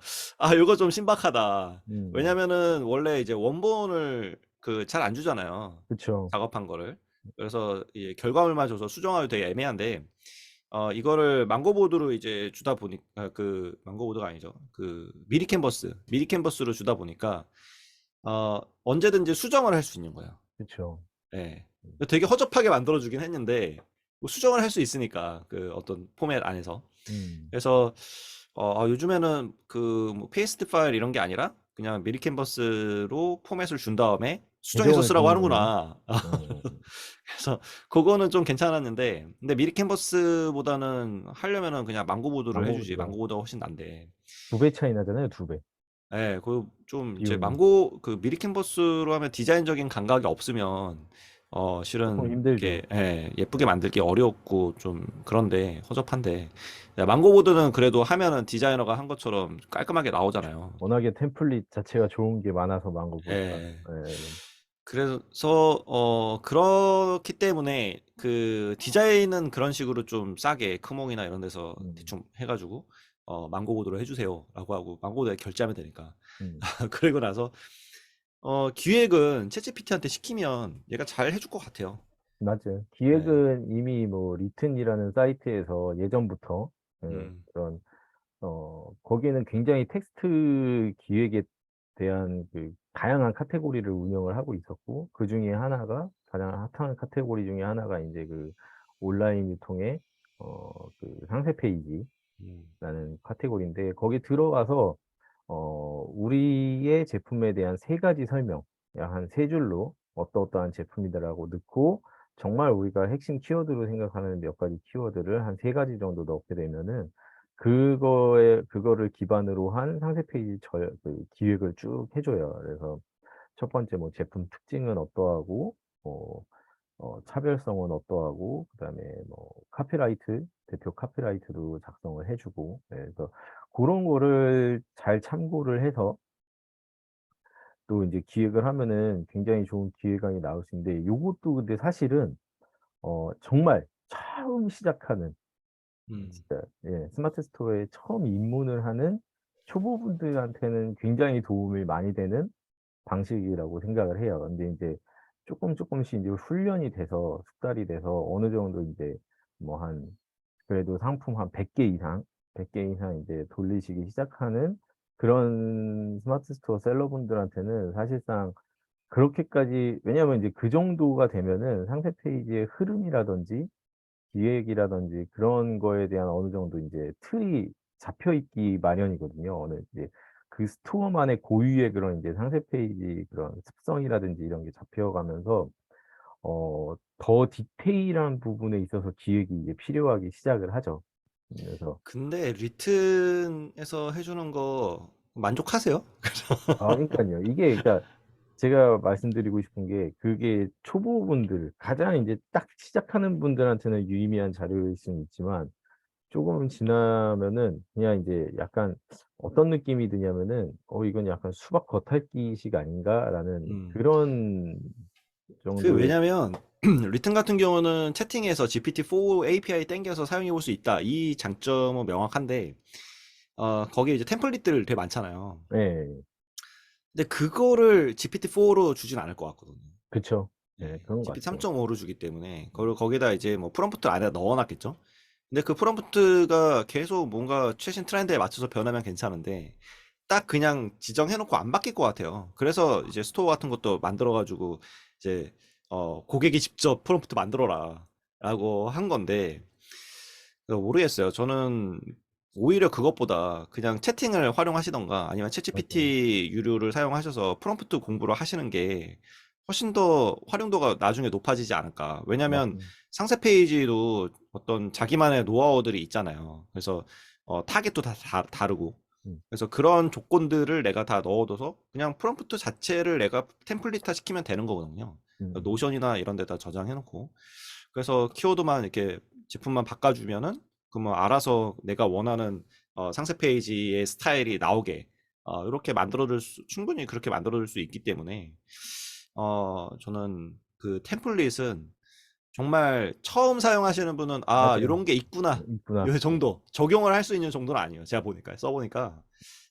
이거 좀 신박하다. 음. 왜냐면은 원래 이제 원본을 그 잘 안 주잖아요. 그쵸. 작업한 거를. 그래서 이 결과물만 줘서 수정하기 되게 애매한데 이거를 망고보드로 이제 주다 보니까 그 망고보드가 아니죠. 그 미리 캔버스로 주다 보니까 언제든지 수정을 할 수 있는 거예요. 그쵸. 예. 음. 되게 허접하게 만들어주긴 했는데 뭐 수정을 할 수 있으니까 그 어떤 포맷 안에서. 음. 그래서 요즘에는 그뭐 PSD 파일 이런 게 아니라 그냥 미리 캔버스로 포맷을 준 다음에 수정해서 개정을 쓰라고 주는구나. 하는구나. 어. 그래서 그거는 좀 괜찮았는데 근데 미리 캔버스보다는 하려면은 그냥 망고보드를 해주지. 망고보드가 망고보드가 훨씬 난데. 2배 차이 나잖아요, 2 배. 예, 그 좀 이제 비용이. 미리 캔버스로 하면 디자인적인 감각이 없으면 조금 실은 이렇게 힘들죠. 예쁘게 만들기 어렵고 좀 그런데 허접한데 망고보드는 그래도 하면은 디자이너가 한 것처럼 깔끔하게 나오잖아요. 워낙에 템플릿 자체가 좋은 게 많아서 망고보드가. 예. 예. 그래서 그렇기 때문에 그 디자인은 그런 식으로 좀 싸게 크몽이나 이런 데서 음. 대충 해가지고 망고보드로 해주세요라고 하고 망고보드에 결제하면 되니까. 음. 그리고 나서 기획은 챗GPT한테 시키면 얘가 잘 해줄 것 같아요. 맞아요. 네. 기획은 이미 뭐 리튼이라는 사이트에서 예전부터 음, 그런 거기에는 굉장히 텍스트 기획에 대한 그 다양한 카테고리를 운영을 하고 있었고, 그 중에 하나가 가장 핫한 카테고리 중에 하나가 이제 그 온라인 유통의 그 상세 페이지라는 음, 카테고리인데, 거기 들어가서 우리의 제품에 대한 세 가지 설명, 약 한 세 줄로 어떠어떠한 제품이다라고 넣고, 정말 우리가 핵심 키워드로 생각하는 몇 가지 키워드를 한 세 가지 정도 넣게 되면은 그거를 기반으로 한 상세 페이지 그 기획을 쭉 해줘요. 그래서 첫 번째 뭐 제품 특징은 어떠하고, 뭐 차별성은 어떠하고, 그다음에 뭐 카피라이트, 대표 카피라이트도 작성을 해주고, 네, 그래서 그런 거를 잘 참고를 해서 또 이제 기획을 하면은 굉장히 좋은 기획안이 나올 수 있는데, 요것도 근데 사실은 정말 처음 시작하는, 음. 진짜, 예, 스마트 스토어에 처음 입문을 하는 초보분들한테는 굉장히 도움이 많이 되는 방식이라고 생각을 해요. 근데 이제 조금씩 이제 훈련이 돼서 숙달이 돼서 어느 정도 이제 뭐 한 그래도 상품 한 100개 이상, 100개 이상 이제 돌리시기 시작하는 그런 스마트 스토어 셀러분들한테는 사실상 그렇게까지, 왜냐하면 이제 그 정도가 되면은 상세 페이지의 흐름이라든지 기획이라든지 그런 거에 대한 어느 정도 이제 틀이 잡혀 있기 마련이거든요. 어느 이제 그 스토어만의 고유의 그런 이제 상세 페이지 그런 습성이라든지 이런 게 잡혀가면서 더 디테일한 부분에 있어서 기획이 이제 필요하기 시작을 하죠. 그래서 근데 리튼에서 해주는 거 만족하세요? 그러니까요. 이게 그러니까 제가 말씀드리고 싶은 게, 그게 초보분들 가장 이제 딱 시작하는 분들한테는 유의미한 자료일 수는 있지만 조금 지나면은 그냥 이제 약간 어떤 느낌이 드냐면은 이건 약간 '수박 겉핥기식 아닌가?'라는 음. 그런 정도의. 왜냐면 리튼 같은 경우는 채팅에서 GPT-4 API 땡겨서 사용해 볼 수 있다. 이 장점은 명확한데 거기에 이제 템플릿들 되게 많잖아요. 예. 근데 그거를 GPT-4로 주진 않을 것 같거든요. 그쵸. 예, 네, 그런 것 같아요. GPT-3.5로 주기 때문에 음. 그걸 거기다 이제 뭐 프롬프트 안에 넣어놨겠죠. 근데 그 프롬프트가 계속 뭔가 최신 트렌드에 맞춰서 변하면 괜찮은데 딱 그냥 지정해놓고 안 바뀔 것 같아요. 그래서 이제 스토어 같은 것도 만들어가지고 이제 고객이 직접 프롬프트 만들어라 라고 한 건데 모르겠어요. 저는 오히려 그것보다 그냥 채팅을 활용하시던가 아니면 맞아요. 챗GPT 유료를 사용하셔서 프롬프트 공부를 하시는 게 훨씬 더 활용도가 나중에 높아지지 않을까. 왜냐면 맞습니다. 상세 페이지도 어떤 자기만의 노하우들이 있잖아요. 그래서 타겟도 다 다르고. 음. 그래서 그런 조건들을 내가 다 넣어둬서 그냥 프롬프트 자체를 내가 템플릿화 시키면 되는 거거든요. 음. 노션이나 이런 데다 저장해놓고. 그래서 키워드만 이렇게 제품만 바꿔주면은 그러면 알아서 내가 원하는 상세 페이지의 스타일이 나오게 이렇게 충분히 그렇게 만들어줄 수 있기 때문에 저는 그 템플릿은 정말 처음 사용하시는 분은 맞아요. 이런 게 있구나 있구나. 이 정도 적용을 할 수 있는 정도는 아니에요. 제가 보니까 써보니까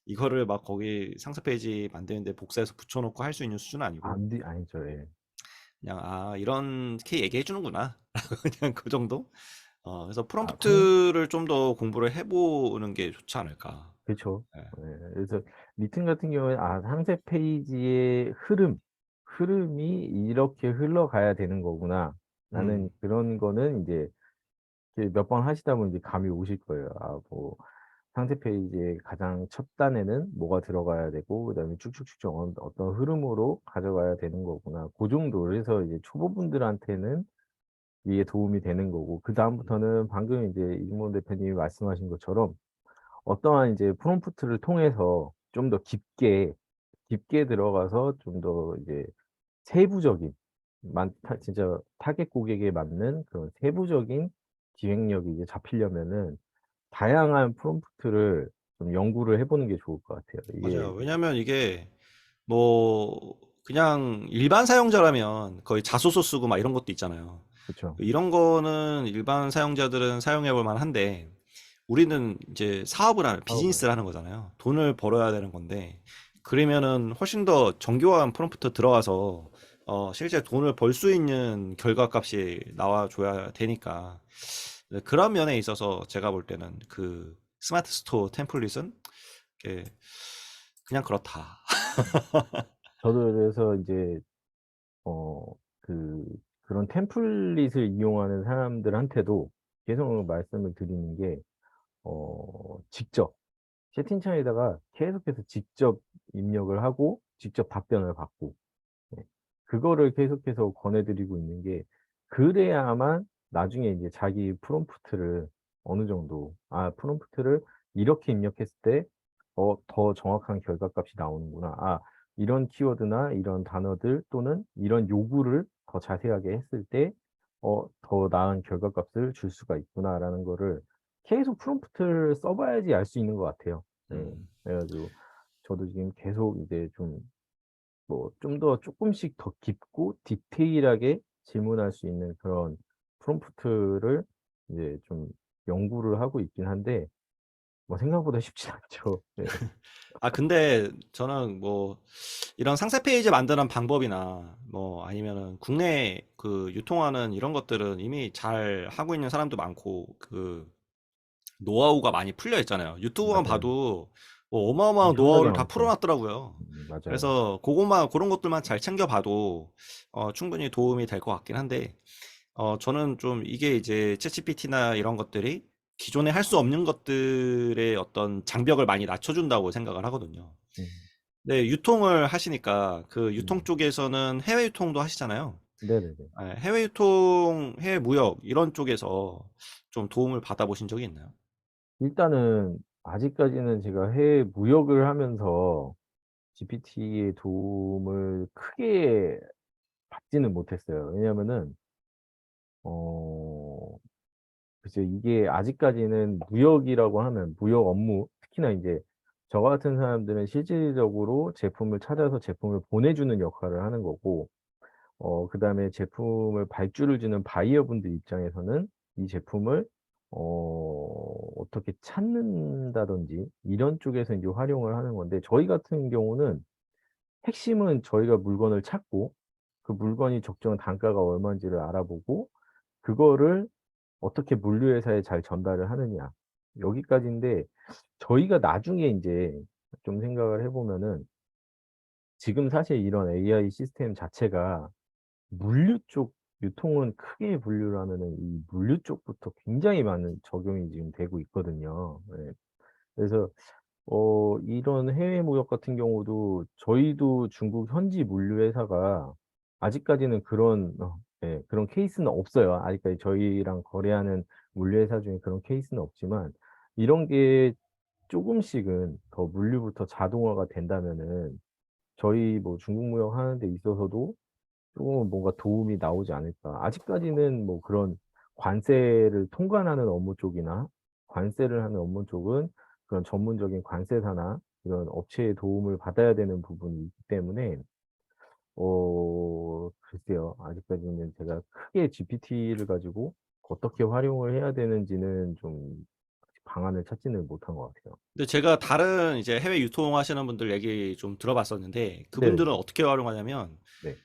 이거를 막 거기 상세 페이지 만드는데 복사해서 붙여놓고 할 수 있는 수준은 아니고 아니죠. 예. 그냥 이렇게 얘기해 주는구나 그냥 그 정도. 그래서 아 상 프롬프트를 좀 더 공부를 해보는 게 좋지 않을까. 그쵸. 예. 예. 그래서 리튼 같은 경우에는 상세 페이지의 흐름이 이렇게 흘러가야 되는 거구나라는 음, 그런 거는 이제 몇 번 하시다 보면 이제 감이 오실 거예요. 뭐 상세 페이지의 가장 첫 단에는 뭐가 들어가야 되고, 그다음에 쭉쭉쭉쭉 어떤 흐름으로 가져가야 되는 거구나. 고 정도. 그래서 이제 초보분들한테는 이게 도움이 되는 거고, 음, 그다음부터는 방금 이제 이중범 대표님이 말씀하신 것처럼 어떠한 이제 프롬프트를 통해서 좀 더 깊게 들어가서 좀 더 이제 세부적인 진짜 타겟 고객에 맞는 그런 세부적인 기획력이 이제 잡히려면은 다양한 프롬프트를 좀 연구를 해 보는 게 좋을 것 같아요. 이게. 맞아요. 왜냐면 이게 뭐 그냥 일반 사용자라면 거의 자소서 쓰고 막 이런 것도 있잖아요. 그쵸. 이런 거는 일반 사용자들은 사용해 볼 만한데 우리는 이제 사업을 하는 사업을. 비즈니스를 하는 거잖아요. 돈을 벌어야 되는 건데 그러면은 훨씬 더 정교한 프롬프트 들어가서 실제 돈을 벌 수 있는 결과값이 나와줘야 되니까 그런 면에 있어서 제가 볼 때는 그 스마트 스토어 템플릿은 이렇게 그냥 그렇다. 저도 그래서 이제 어 그 그런 템플릿을 이용하는 사람들한테도 계속 말씀을 드리는 게 직접 채팅창에다가 계속해서 직접 입력을 하고 직접 답변을 받고, 네, 그거를 계속해서 권해 드리고 있는 게, 그래야만 나중에 인제 자기 프롬프트를 어느 정도 '아 프롬프트를 이렇게 입력했을 때 더 정확한 결과값이 나오는구나. 아 이런 키워드나 이런 단어들 또는 이런 요구를 더 자세하게 했을 때 더 나은 결과값을 줄 수가 있구나.'라는 거를 계속 프롬프트를 써 봐야지 알 수 있는 것 같아요. 네. 음. 그래 가지고 저도 지금 계속 이제 좀 좀 더 쪼끔씩 더 깊고 디테일하게 질문할 수 있는 그런 프롬프트를 이제 좀 연구를 하고 있긴 한데, 뭐 생각보다 쉽지 않죠. 네. 아, 근데 저는 뭐 이런 상세 페이지 만드는 방법이나 뭐 아니면은 국내 그 유통하는 이런 것들은 이미 잘 하고 있는 사람도 많고 그 노하우가 많이 풀려 있잖아요. 유튜브만 맞아요. 봐도 뭐 어마어마한 엄청나게 노하우를 다 많죠. 풀어놨더라고요. 맞아요. 그래서 그것만 그런 것들만 잘 챙겨봐도 충분히 도움이 될 것 같긴 한데 저는 좀 이게 이제 챗GPT나 이런 것들이 기존에 할 수 없는 것들의 어떤 장벽을 많이 낮춰준다고 생각을 하거든요. 음. 네, 유통을 하시니까 그 유통 음. 쪽에서는 해외 유통도 하시잖아요. 네네네. 예, 해외 유통, 해외 무역 이런 쪽에서 좀 도움을 받아보신 적이 있나요? 일단은 아직까지는 제가 해외 무역을 하면서 GPT의 도움을 크게 받지는 못했어요. 왜냐하면은 어 글쎄요. 이게 아직까지는 무역이라고 하면 무역 업무, 특히나 인제 저 같은 사람들은 실질적으로 제품을 찾아서 제품을 보내주는 역할을 하는 거고, 그다음에 제품을 발주를 주는 바이어분들 입장에서는 이 제품을 어떻게 찾는다든지 이런 쪽에서 인제 활용을 하는 건데, 저희 같은 경우는 핵심은 저희가 물건을 찾고 그 물건이 적정 단가가 얼마인지를 알아보고 그거를 어떻게 물류회사에 잘 전달을 하느냐, 여기까지인데, 저희가 나중에 인제 좀 생각을 해 보면은 지금 사실 이런 AI 시스템 자체가 물류 쪽, 유통은 크게 분류를 하면은 이 물류 쪽부터 굉장히 많은 적용이 지금 되고 있거든요. 예. 그래서 이런 해외 무역 같은 경우도 저희도 중국 현지 물류 회사가 아직까지는 그런 그런 케이스는 없어요. 아직까지 저희랑 거래하는 물류 회사 중에 그런 케이스는 없지만, 이런 게 쪼금씩은 더 물류부터 자동화가 된다면은 저희 뭐 중국 무역 하는 데 있어서도 쪼금은 뭔가 도움이 나오지 않을까. 아직까지는 뭐 그런 관세를 통관하는 업무 쪽이나 관세를 하는 업무 쪽은 그런 전문적인 관세사나 이런 업체의 도움을 받아야 되는 부분이 있기 때문에 글쎄요. 아직까지는 제가 크게 GPT를 가지고 어떻게 활용을 해야 되는지는 좀 아직 방안을 찾지는 못한 것 같아요. 근데 제가 다른 이제 해외 유통하시는 분들 얘기 좀 들어봤었는데 네네네. 그분들은 어떻게 활용하냐면 네.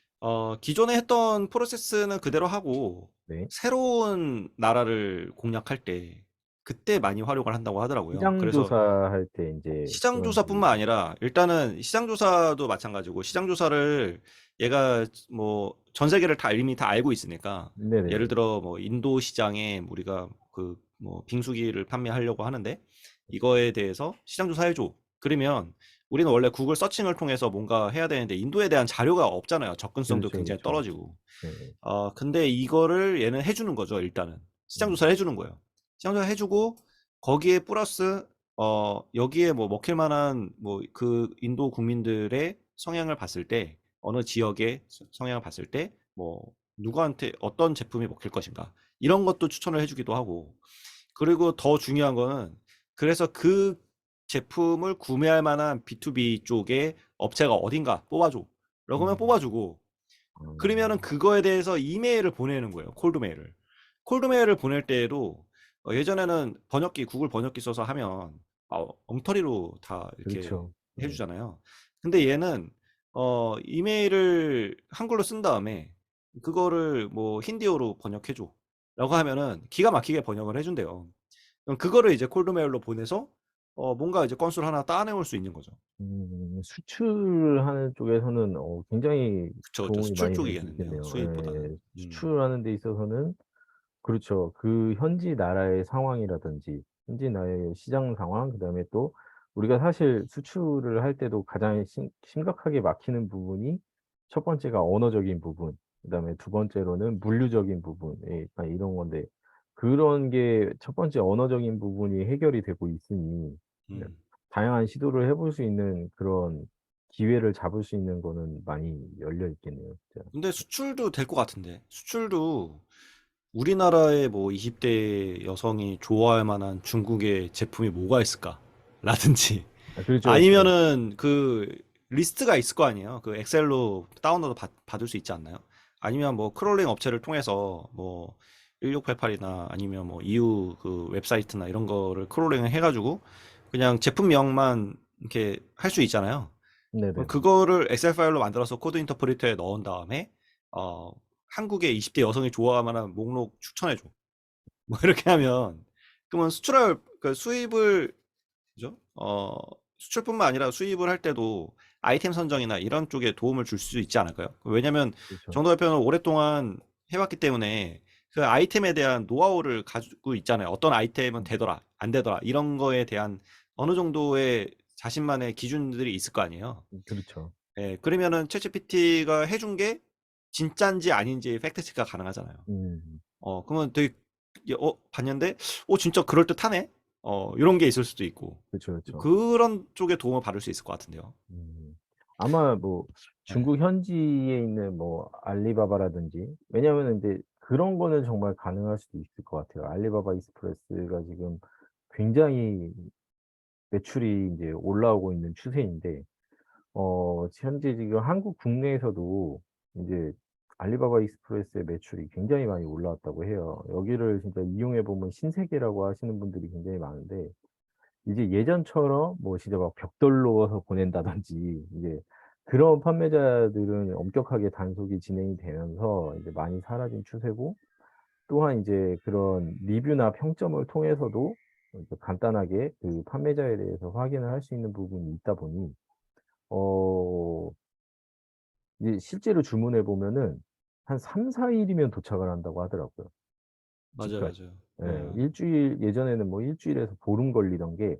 기존에 했던 프로세스는 그대로 하고 네. 새로운 나라를 공략할 때 그때 많이 활용을 한다고 하더라고요. 시장 그래서 조사할 때 인제 시장 그런 조사뿐만 식으로. 아니라 일단은 시장 조사도 마찬가지고 시장 조사를 얘가 뭐 전 세계를 다 이미 다 알고 있으니까 예를 네네네. 들어 뭐 인도 시장에 우리가 그 뭐 빙수기를 판매하려고 하는데 이거에 대해서 시장 조사해 줘. 그러면 우리는 원래 구글 서칭을 통해서 뭔가 해야 되는데 인도에 대한 자료가 없잖아요. 접근성도 그렇죠, 굉장히 그렇죠. 떨어지고. 예예. 근데 이거를 얘는 해주는 거죠, 일단은. 시장 음. 조사를 해주는 거예요. 시장 조사 해주고, 거기에 플러스, 여기에 뭐 먹힐 만한, 뭐, 그 인도 국민들의 성향을 봤을 때, 어느 지역의 성향을 봤을 때, 뭐 누구한테 어떤 제품이 먹힐 것인가 이런 것도 추천을 해주기도 하고, 그리고 더 중요한 거는 그래서 그 제품을 구매할 만한 B2B 쪽에 업체가 어딘가 뽑아줘. 라고 하면 음. 뽑아주고, 그러면은 음. 그거에 대해서 이메일을 보내는 거예요. 콜드메일을. 콜드메일을 보낼 때에도 예전에는 번역기, 구글 번역기 써서 하면 엉터리로 다 이렇게 그렇죠. 네. 해주잖아요. 근데 얘는 이메일을 한글로 쓴 다음에 그거를 뭐 힌디어로 번역해줘. 라고 하면은 기가 막히게 번역을 해준대요. 그럼 그거를 이제 콜드메일로 보내서 뭔가 이제 건수를 하나 따내올 수 있는 거죠. 수출하는 쪽에서는 굉장히 그쵸, 그쵸. 도움이 수출 많이 될 수 쪽이겠는데요. 있겠네요. 수입보다는. 예. 수출하는 데 있어서는 그렇죠. 그 현지 나라의 상황이라든지 현지 나라의 시장 상황, 그다음에 또 우리가 사실 수출을 할 때도 가장 심각하게 막히는 부분이 첫 번째가 언어적인 부분, 그다음에 두 번째로는 물류적인 부분, 약간 이런 건데, 그런 게 첫 번째 언어적인 부분이 해결이 되고 있으니 네, 음. 다양한 시도를 해볼 수 있는 그런 기회를 잡을 수 있는 거는 많이 열려 있겠네요, 진짜. 근데 수출도 될 것 같은데. 수출도 우리나라의 뭐 20대 여성이 좋아할 만한 중국의 제품이 뭐가 있을까? 라든지 아 그렇죠, 그렇죠. 아니면은 그 리스트가 있을 거 아니에요. 그 엑셀로 다운로드 받을 수 있지 않나요? 아니면 뭐 크롤링 업체를 통해서 뭐 1688이나 아니면 뭐 EU 그 웹사이트나 이런 거를 크롤링을 해가지고 그냥 제품명만 이렇게 할 수 있잖아요. 그럼 네네네. 그거를 엑셀 파일로 만들어서 코드 인터프리터에 넣은 다음에 어, 한국의 20대 여성이 좋아할 만한 목록 추천해줘. 뭐 이렇게 하면 그러면 수출할 그 수입을 그죠? 수출뿐만 아니라 수입을 할 때도 아이템 선정이나 이런 쪽에 도움을 줄 수 있지 않을까요? 왜냐면 그렇죠. 정도 대표는 오랫동안 해왔기 때문에 그 아이템에 대한 노하우를 가지고 있잖아요. 어떤 아이템은 음. 되더라, 안 되더라 이런 거에 대한 어느 정도의 자신만의 기준들이 있을 거 아니에요. 그렇죠. 예, 그러면은 챗GPT가 해준 게 진짜인지 아닌지 팩트 체크가 가능하잖아요. 음. 그러면 되게 봤는데 진짜 그럴듯하네. 이런 게 있을 수도 있고 그쵸, 그쵸. 그런 쪽에 도움을 받을 수 있을 것 같은데요. 음. 아마 뭐 네, 중국 현지에 있는 뭐 알리바바라든지, 왜냐하면은 인제 그런 거는 정말 가능할 수도 있을 것 같아요. 알리바바 익스프레스가 지금 굉장히 매출이 인제 올라오고 있는 추세인데, 현재 지금 한국 국내에서도 인제 알리바바 익스프레스의 매출이 굉장히 많이 올라왔다고 해요. 여기를 진짜 이용해 보면 신세계라고 하시는 분들이 굉장히 많은데, 이제 예전처럼 뭐 진짜 막 벽돌로서 보낸다든지 이제 그런 판매자들은 엄격하게 단속이 진행이 되면서 이제 많이 사라진 추세고, 또한 이제 그런 리뷰나 평점을 통해서도 이제 간단하게 그 판매자에 대해서 확인을 할 수 있는 부분이 있다 보니 어 이제 실제로 주문해 보면은 한 3-4 일이면 도착을 한다고 하더라고요, 맞아요, 집까지. 맞아요. 예. 일주일, 예전에는 뭐 일주일에서 보름 걸리던 게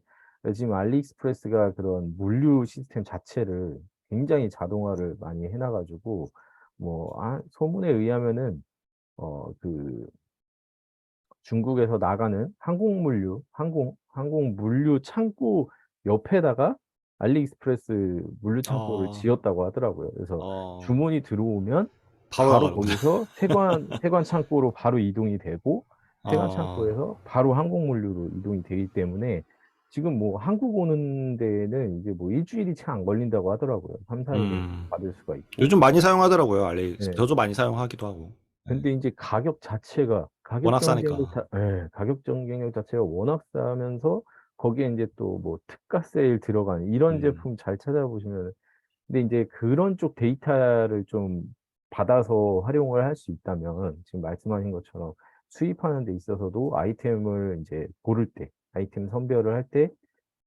지금 알리익스프레스가 그런 물류 시스템 자체를 굉장히 자동화를 많이 해놔 가지고, 뭐 소문에 의하면은 그 중국에서 나가는 항공 물류 창고 옆에다가 알리익스프레스 물류 창고를 어, 지었다고 하더라고요. 그래서 어, 주문이 들어오면 바로 바로 나가는구나. 거기서 세관 창고로 바로 이동이 되고, 세관 어, 창고에서 바로 항공 물류로 이동이 되기 때문에 지금 뭐 한국 오는 데에는 이제 뭐 일 주일이 채 안 걸린다고 하더라고요. 3-4 일이면 음, 받을 수가 있고. 요즘 많이 사용하더라고요. 예. 저도 많이 사용하기도 하고. 네. 근데 인제 가격 자체가 워낙 싸니까. 가격 경쟁력 자체가 워낙 싸면서 거기에 인제 또 뭐 특가 세일 들어가는 이런 음, 제품 잘 찾아보시면은, 근데 인제 그런 쪽 데이터를 좀 받아서 활용을 할 수 있다면 지금 말씀하신 것처럼 수입하는 데 있어서도 아이템을 인제 고를 때, 아이템 선별을 할 때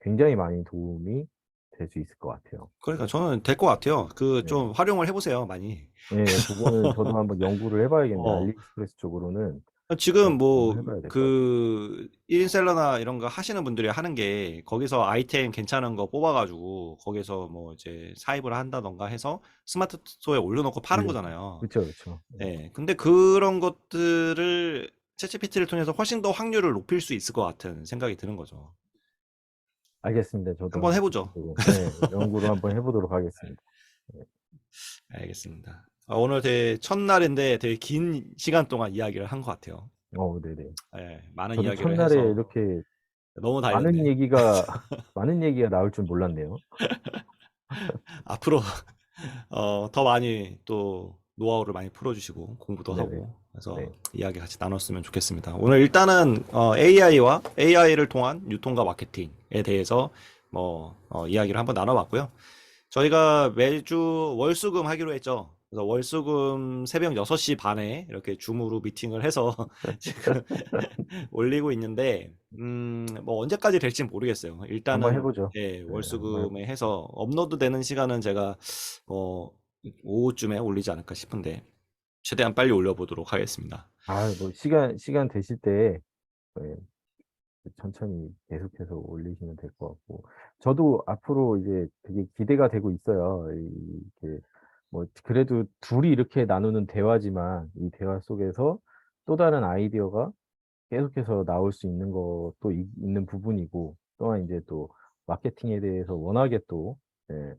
굉장히 많이 도움이 될 수 있을 것 같아요. 그러니까 저는 될 것 같아요. 그 네. 좀 활용을 해보세요, 많이. 예. 그거는 저도 한번 연구를 해 봐야겠네요. 어, 알리익스프레스 쪽으로는 지금 연구를 뭐 해 봐야 될 것 같아요. 그 1인 셀러나 이런 거 하시는 분들이 하는 게 거기서 아이템 괜찮은 거 뽑아가지고 거기서 뭐 이제 사입을 한다던가 해서 스마트 스토어에 올려놓고 파는 올려 거잖아요. 그쵸, 그쵸. 예. 네. 근데 그런 것들을 챗GPT를 통해서 훨씬 더 확률을 높일 수 있을 것 같은 생각이 드는 거죠. 알겠습니다. 저도 한번 한번 해보죠. 구체적으로 예 연구를 한번 해 보도록 하겠습니다. 예. 알겠습니다. 오늘 되게 첫날인데 되게 긴 시간 동안 이야기를 한 것 같아요. 네네. 예, 많은 저도 이야기를 첫날에 해서 이렇게 너무 많은 달렸네. 얘기가 많은 얘기가 나올 줄 몰랐네요. 앞으로 더 많이 또 노하우를 많이 풀어주시고 공부도 네네. 하고 그래서 네. 이야기 같이 나눴으면 좋겠습니다. 오늘 일단은 AI와 AI를 통한 유통과 마케팅에 대해서 이야기를 한번 나눠봤고요. 저희가 매주 월수금 하기로 했죠. 그래서 월수금 새벽 6시 반에 이렇게 줌으로 미팅을 해서 지금 올리고 있는데, 뭐 언제까지 될지 모르겠어요. 한번 해 일단은, 보죠. 예, 네. 한번 해 월수금에 보죠. 해서 업로드 되는 시간은 제가, 뭐, 오후쯤에 올리지 않을까 싶은데, 최대한 빨리 올려보도록 하겠습니다. 뭐 시간 되실 때 예 천천히 계속해서 올리시면 될 것 같고 저도 앞으로 이제 되게 기대가 되고 있어요. 이렇게 뭐 그래도 둘이 이렇게 나누는 대화지만 이 대화 속에서 또 다른 아이디어가 계속해서 나올 수 있는 것도 있는 부분이고 또한 인제 또 마케팅에 대해서 워낙에 또 예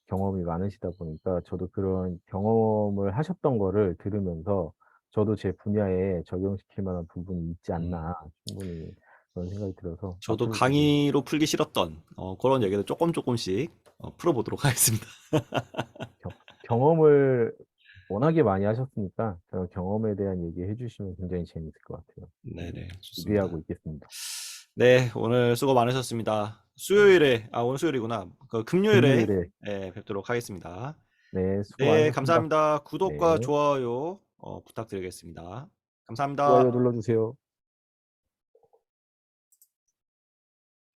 경험이 많으시다 보니까 저도 그런 경험을 하셨던 거를 들으면서 저도 제 분야에 적용시킬 만한 부분이 있지 음, 않나 충분히 그런 생각이 들어서 저도 앞으로 좀 강의로 풀기 싫었던 그런 얘기를 조금씩 풀어보도록 하겠습니다. 경 경험을 워낙에 많이 하셨으니까 저 경험에 대한 얘기해 주시면 굉장히 재미있을 것 같아요. 네. 네네, 좋습니다. 기대하고 있겠습니다. 네, 오늘 수고 많으셨습니다. 네. 오늘 수요일이구나. 금요일에 금요일에 뵙도록 하겠습니다. 네 수고 네, 많으셨습니다. 감사합니다. 구독과 네. 좋아요 부탁드리겠습니다. 감사합니다. 좋아요 눌러 주세요.